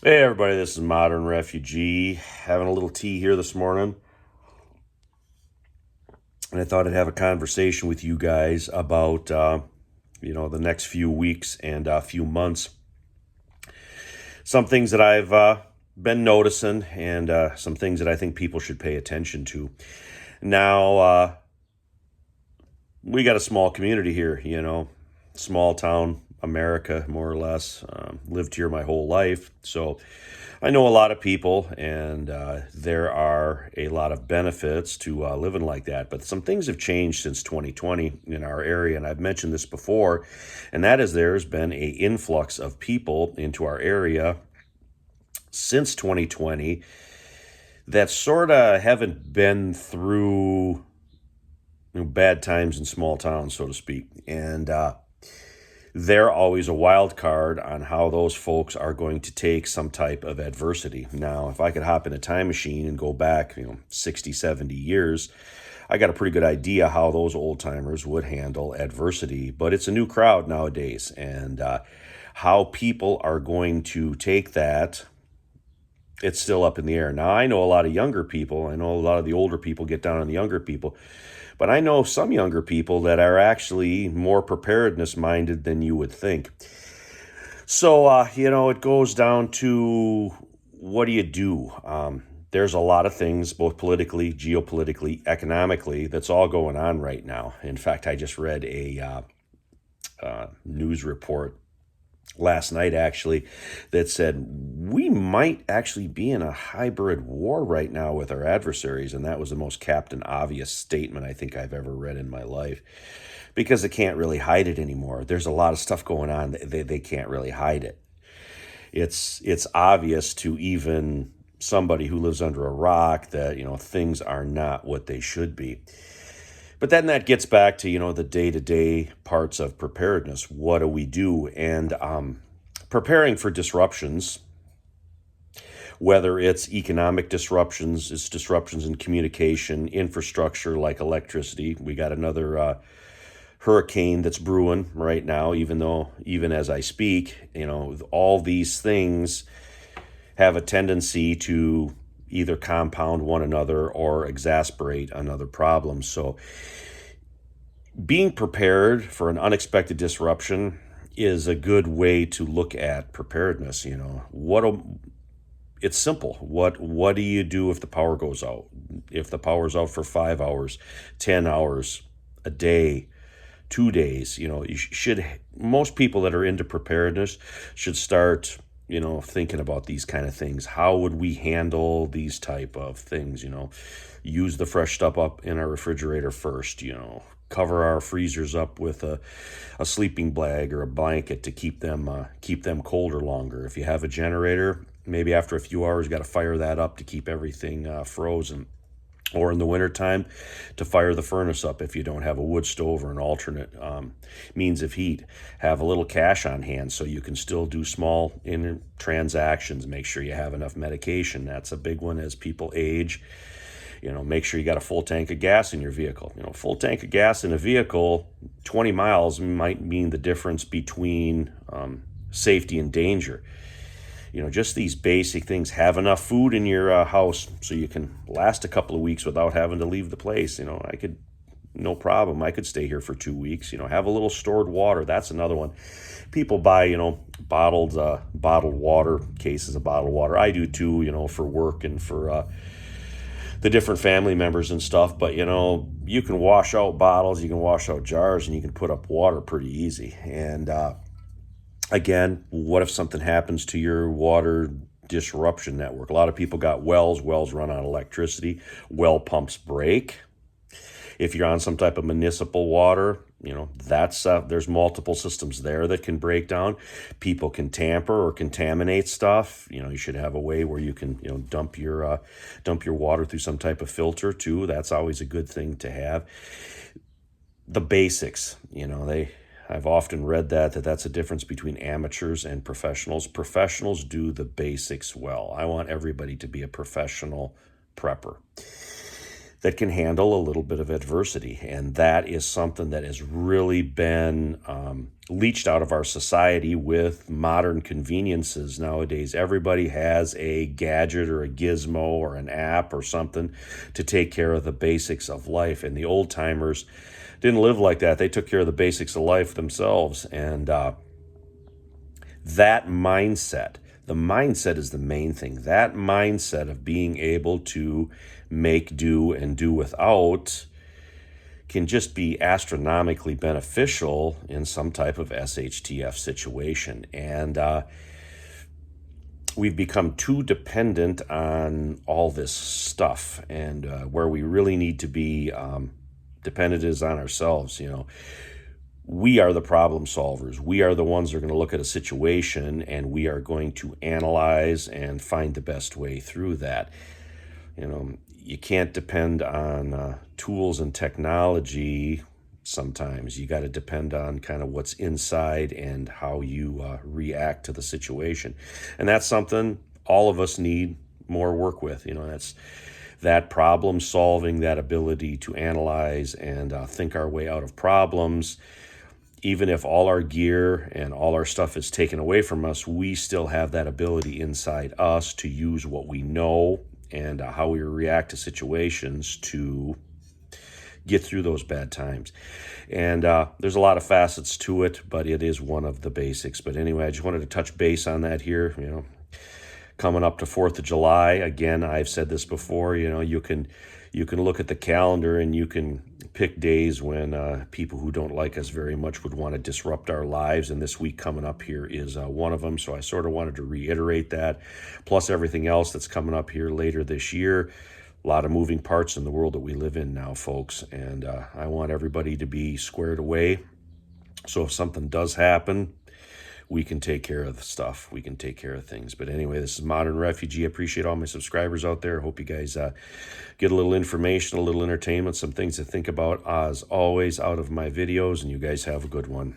Hey everybody, this is Modern Refugee, having a little tea here this morning, and I thought I'd have a conversation with you guys about, the next few weeks and few months. Some things that I've been noticing, and some things that I think people should pay attention to. Now, we got a small community here, small town America, more or less. Lived here my whole life, so I know a lot of people, and there are a lot of benefits to living like that. But some things have changed since 2020 in our area, and I've mentioned this before, and that is there's been a influx of people into our area since 2020 that sort of haven't been through bad times in small towns, so to speak. And they're always a wild card on how those folks are going to take some type of adversity. Now, if I could hop in a time machine and go back, 60, 70 years, I got a pretty good idea how those old timers would handle adversity. But it's a new crowd nowadays, and how people are going to take that, it's still up in the air. Now, I know a lot of younger people. I know a lot of the older people get down on the younger people. But I know some younger people that are actually more preparedness minded than you would think. So, it goes down to what do you do? There's a lot of things, both politically, geopolitically, economically, that's all going on right now. In fact, I just read a news report last night, actually, that said we might actually be in a hybrid war right now with our adversaries. And that was the most captain obvious statement I think I've ever read in my life, because they can't really hide it anymore. There's a lot of stuff going on. They can't really hide it. It's obvious to even somebody who lives under a rock that, things are not what they should be. But then that gets back to, the day-to-day parts of preparedness. What do we do? And preparing for disruptions, whether it's economic disruptions, it's disruptions in communication, infrastructure like electricity. We got another hurricane that's brewing right now, even as I speak, all these things have a tendency to either compound one another or exasperate another problem. So being prepared for an unexpected disruption is a good way to look at preparedness. It's simple. What do you do if the power goes out? If the power's out for 5 hours, 10 hours, a day, 2 days, most people that are into preparedness should start thinking about these kind of things. How would we handle these type of things? Use the fresh stuff up in our refrigerator first, cover our freezers up with a sleeping bag or a blanket to keep them colder longer. If you have a generator, maybe after a few hours, you got to fire that up to keep everything frozen. Or in the wintertime, to fire the furnace up if you don't have a wood stove or an alternate means of heat. Have a little cash on hand so you can still do small transactions. Make sure you have enough medication. That's a big one as people age. Make sure you got a full tank of gas in your vehicle. Full tank of gas in a vehicle, 20 miles might mean the difference between safety and danger. Just these basic things. Have enough food in your house so you can last a couple of weeks without having to leave the place. No problem. I could stay here for 2 weeks. Have a little stored water. That's another one. People buy, bottled water, cases of bottled water. I do too, for work and for the different family members and stuff. But, you can wash out bottles, you can wash out jars, and you can put up water pretty easy. And, again, what if something happens to your water disruption network? A lot of people got wells. Wells run on electricity. Well pumps break. If you're on some type of municipal water, there's multiple systems there that can break down. People can tamper or contaminate stuff. You should have a way where you can, dump your water through some type of filter too. That's always a good thing to have. The basics, I've often read that's a difference between amateurs and professionals. Professionals do the basics well. I want everybody to be a professional prepper. that can handle a little bit of adversity. And that is something that has really been leached out of our society with modern conveniences nowadays. Everybody has a gadget or a gizmo or an app or something to take care of the basics of life. And the old timers didn't live like that. They took care of the basics of life themselves. And that mindset, the mindset is the main thing. That mindset of being able to make do and do without can just be astronomically beneficial in some type of SHTF situation. And we've become too dependent on all this stuff, and where we really need to be dependent is on ourselves. We are the problem solvers. We are the ones that are going to look at a situation, and we are going to analyze and find the best way through that. You can't depend on tools and technology. Sometimes you got to depend on kind of what's inside and how you react to the situation. And that's something all of us need more work with. That's that problem solving, that ability to analyze and think our way out of problems. Even if all our gear and all our stuff is taken away from us, we still have that ability inside us to use what we know and how we react to situations to get through those bad times. And there's a lot of facets to it, but it is one of the basics. But anyway, I just wanted to touch base on that here. Coming up to 4th of July, again, I've said this before, you can look at the calendar and you can pick days when people who don't like us very much would want to disrupt our lives, and this week coming up here is one of them. So I sort of wanted to reiterate that, plus everything else that's coming up here later this year. A lot of moving parts in the world that we live in now, folks, and I want everybody to be squared away. So if something does happen, we can take care of the stuff. We can take care of things. But anyway, this is Modern Refugee. I appreciate all my subscribers out there. Hope you guys get a little information, a little entertainment, some things to think about, as always, out of my videos. And you guys have a good one.